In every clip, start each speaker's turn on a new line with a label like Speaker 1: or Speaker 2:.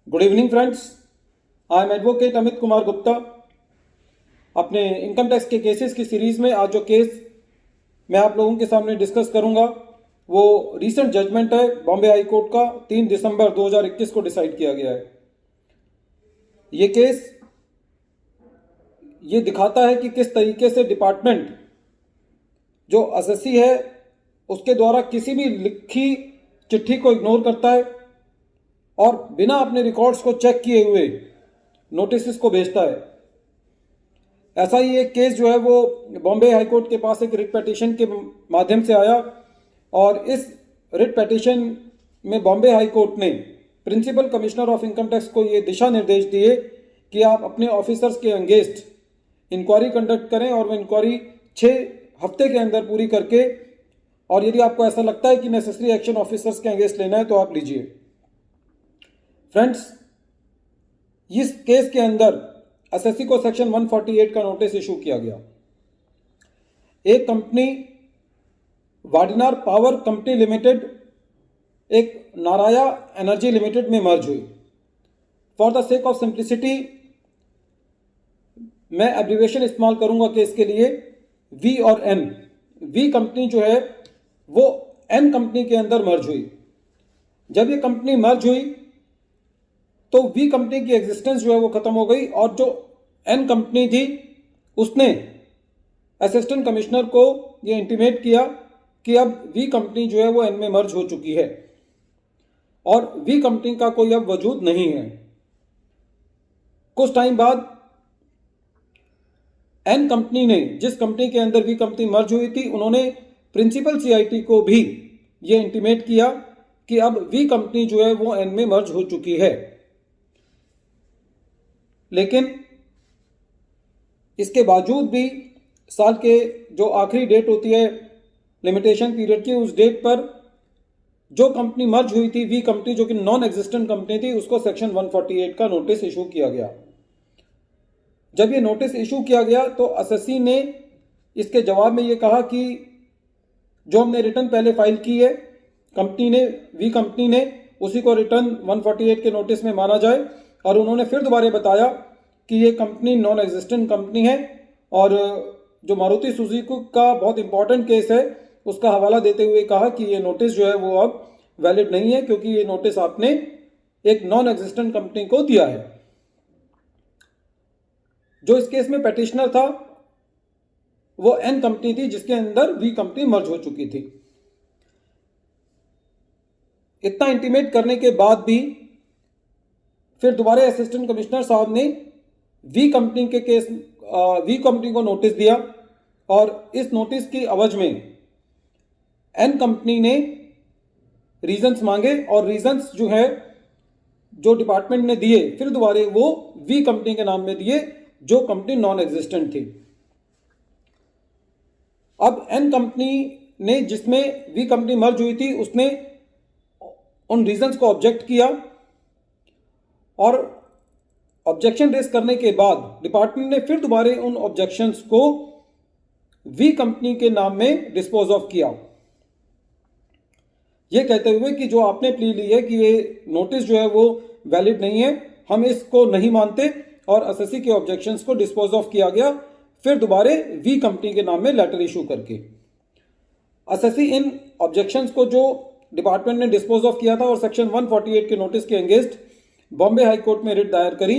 Speaker 1: Good evening friends. I am advocate Amit Kumar Gupta. अपने income tax के cases की सीरीज़ में आज जो केस मैं आप लोगों के सामने डिस्कस करूंगा वो रीसेंट जजमेंट है बॉम्बे हाई कोर्ट का। 3 दिसंबर 2021 को डिसाइड किया गया है। ये केस ये दिखाता है कि किस तरीके से डिपार्टमेंट जो एसएससी है उसके द्वारा किसी भी लिखी चिट्ठी को इग्नोर करता है और बिना अपने रिकॉर्ड्स को चेक किए हुए नोटिस को भेजता है। ऐसा ही एक केस जो है वो बॉम्बे हाई कोर्ट के पास एक रिट पिटीशन के माध्यम से आया और इस रिट पिटीशन में बॉम्बे हाई कोर्ट ने principal commissioner of income tax को ये दिशा निर्देश दिए कि आप अपने ऑफिसर्स के अगेंस्ट इंक्वायरी कंडक्ट करें और वो इंक्वायरी 6 हफ्ते के अंदर पूरी करके, और यदि आपको ऐसा लगता है कि नेसेसरी एक्शन ऑफिसर्स के अगेंस्ट लेना है तो आप लीजिए। फ्रेंड्स, इस केस के अंदर एसएससी को सेक्शन 148 का नोटिस इशू किया गया। एक company Vadinar power company limited एक नाराया एनर्जी लिमिटेड में मर्ज हुई। For the sake of simplicity मैं एब्रीविएशन इस्तेमाल करूंगा केस के लिए, वी और एन। वी कंपनी जो है वो एन कंपनी के अंदर मर्ज हुई। जब ये कंपनी मर्ज हुई तो वी कंपनी की एग्जिस्टेंस जो है वो खत्म हो गई और जो एन कंपनी थी उसने असिस्टेंट कमिश्नर को ये इंटीमेट किया कि अब वी कंपनी जो है वो एन में मर्ज हो चुकी है और वी कंपनी का कोई अब वजूद नहीं है। कुछ टाइम बाद एन कंपनी ने, जिस कंपनी के अंदर वी कंपनी मर्ज हुई थी, उन्होंने प्रिंसिपल सीआईटी को भी ये इंटीमेट किया कि अब वी कंपनी जो है वो एन में मर्ज हो चुकी है। लेकिन इसके बावजूद भी साल के जो आखिरी डेट होती है लिमिटेशन पीरियड की, उस डेट पर जो कंपनी मर्ज हुई थी वी कंपनी, जो कि नॉन एग्जिस्टेंट कंपनी थी, उसको सेक्शन 148 का नोटिस इशू किया गया। जब ये नोटिस इशू किया गया तो एसएससी ने इसके जवाब में ये कहा कि जो हमने रिटर्न पहले फाइल की है कंपनी ने, वी कंपनी ने, उसी को रिटर्न 148 के नोटिस में माना जाए। और उन्होंने फिर दोबारा बताया कि ये कंपनी नॉन एग्जिस्टेंट कंपनी है और जो मारुति सुजुकी का बहुत इंपॉर्टेंट केस है उसका हवाला देते हुए कहा कि ये नोटिस जो है वो अब वैलिड नहीं है क्योंकि ये नोटिस आपने एक नॉन एग्जिस्टेंट कंपनी को दिया है। जो इस केस में पेटिशनर था वो एन कंपनी थी जिसके अंदर वी कंपनी मर्ज हो चुकी थी। इतना इंटीमेट करने के बाद भी फिर दोबारा असिस्टेंट कमिश्नर साहब ने वी कंपनी के केस वी कंपनी को नोटिस दिया और इस नोटिस की अवज में एन कंपनी ने रीजंस मांगे और रीजंस जो है जो डिपार्टमेंट ने दिए फिर दोबारा वो वी कंपनी के नाम में दिए जो कंपनी नॉन एग्जिस्टेंट थी। अब एन कंपनी ने, जिसमें वी कंपनी मर्ज हुई थी, उसने उन रीजंस को ऑब्जेक्ट किया और ऑब्जेक्शन रेस करने के बाद डिपार्टमेंट ने फिर दोबारा उन ऑब्जेक्शंस को वी कंपनी के नाम में डिस्पोज ऑफ किया, ये कहते हुए कि जो आपने प्ली ली है कि ये नोटिस जो है वो वैलिड नहीं है, हम इसको नहीं मानते, और एसएससी के ऑब्जेक्शंस को डिस्पोज ऑफ किया गया फिर दोबारा वी कंपनी के नाम में लेटर इशू करके। एसएससी इन ऑब्जेक्शंस को जो डिपार्टमेंट ने डिस्पोज ऑफ किया था और सेक्शन 148 के नोटिस के अगेंस्ट बॉम्बे हाई कोर्ट में रिट दायर करी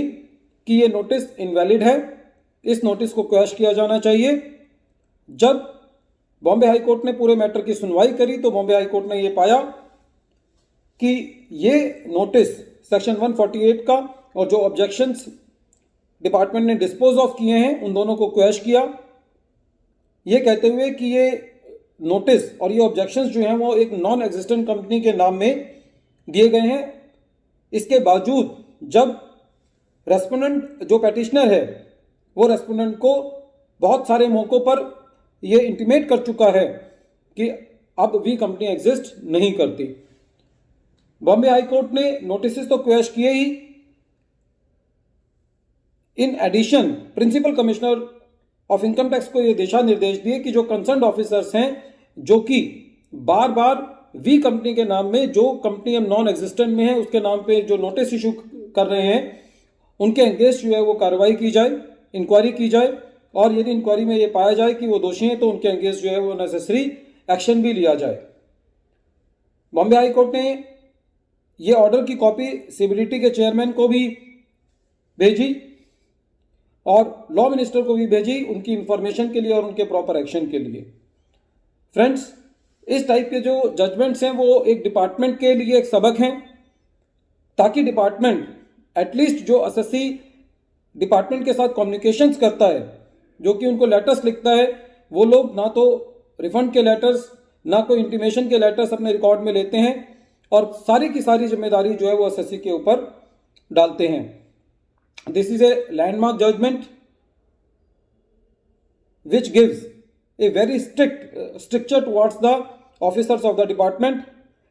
Speaker 1: कि ये नोटिस इनवैलिड है, इस नोटिस को क्वैश किया जाना चाहिए। जब बॉम्बे हाई कोर्ट ने पूरे मैटर की सुनवाई करी तो बॉम्बे हाई कोर्ट ने ये पाया कि ये नोटिस सेक्शन 148 का और जो ऑब्जेक्शंस डिपार्टमेंट ने डिस्पोज ऑफ किए हैं उन दोनों को क्वैश किया, ये कहते हुए कि ये नोटिस और ये ऑब्जेक्शंस जो हैं वो एक नॉन एग्जिस्टेंट कंपनी के नाम में दिए गए हैं। इसके बावजूद जब रेस्पोंडेंट जो पेटिशनर है वो रेस्पोंडेंट को बहुत सारे मौक़ों पर ये इंटीमेट कर चुका है कि अब वी कंपनी एग्जिस्ट नहीं करती, बॉम्बे हाई कोर्ट ने नोटिस तो क्वैश किए ही, in addition principal commissioner of income tax को ये दिशा निर्देश दिए कि जो कंसर्न ऑफिसर्स हैं जो कि बार बार वी कंपनी के नाम में, जो कंपनी अब नॉन एग्जिस्टेंट में है उसके नाम पे जो नोटिस इशू कर रहे हैं उनके अगेंस्ट जो है वो कार्रवाई की जाए, इंक्वायरी की जाए, और यदि इंक्वायरी में ये पाया जाए कि वो दोषी हैं तो उनके अगेंस्ट जो है वो नेसेसरी एक्शन भी लिया जाए। बॉम्बे हाई कोर्ट ने ये ऑर्डर की कॉपी सीबीडीटी के चेयरमैन को भी भेजी और लॉ मिनिस्टर को भी भेजी उनकी इंफॉर्मेशन के लिए और उनके प्रॉपर एक्शन के लिए। फ्रेंड्स, इस टाइप के जो जजमेंट्स हैं वो एक डिपार्टमेंट के लिए एक सबक हैं, ताकि डिपार्टमेंट एटलीस्ट जो एसएससी डिपार्टमेंट के साथ कम्युनिकेशंस करता है, जो कि उनको लेटर्स लिखता है, वो लोग ना तो रिफंड के लेटर्स ना कोई इंटीमेशन के लेटर्स अपने रिकॉर्ड में लेते हैं और सारी की सारी जिम्मेदारी जो है वो एसएससी के ऊपर डालते हैं। This is a landmark judgment which gives a very strict stricture towards the officers of the department,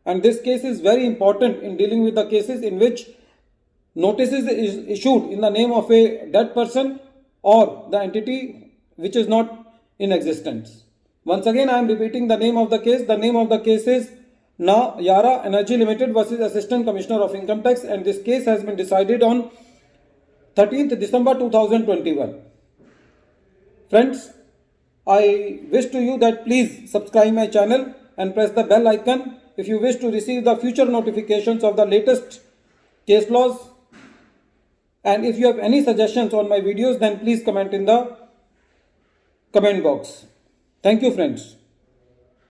Speaker 1: and this case is very important in dealing with the cases in which notices is issued in the name of a dead person or the entity which is not in existence. Once again I am repeating the name of the case. The name of the case is Nayara Energy Limited versus Assistant Commissioner of Income Tax, and this case has been decided on 13th December 2021. Friends, I wish to you that please subscribe my channel and press the bell icon if you wish to receive the future notifications of the latest case laws. And if you have any suggestions on my videos, then please comment in the comment box. Thank you, friends.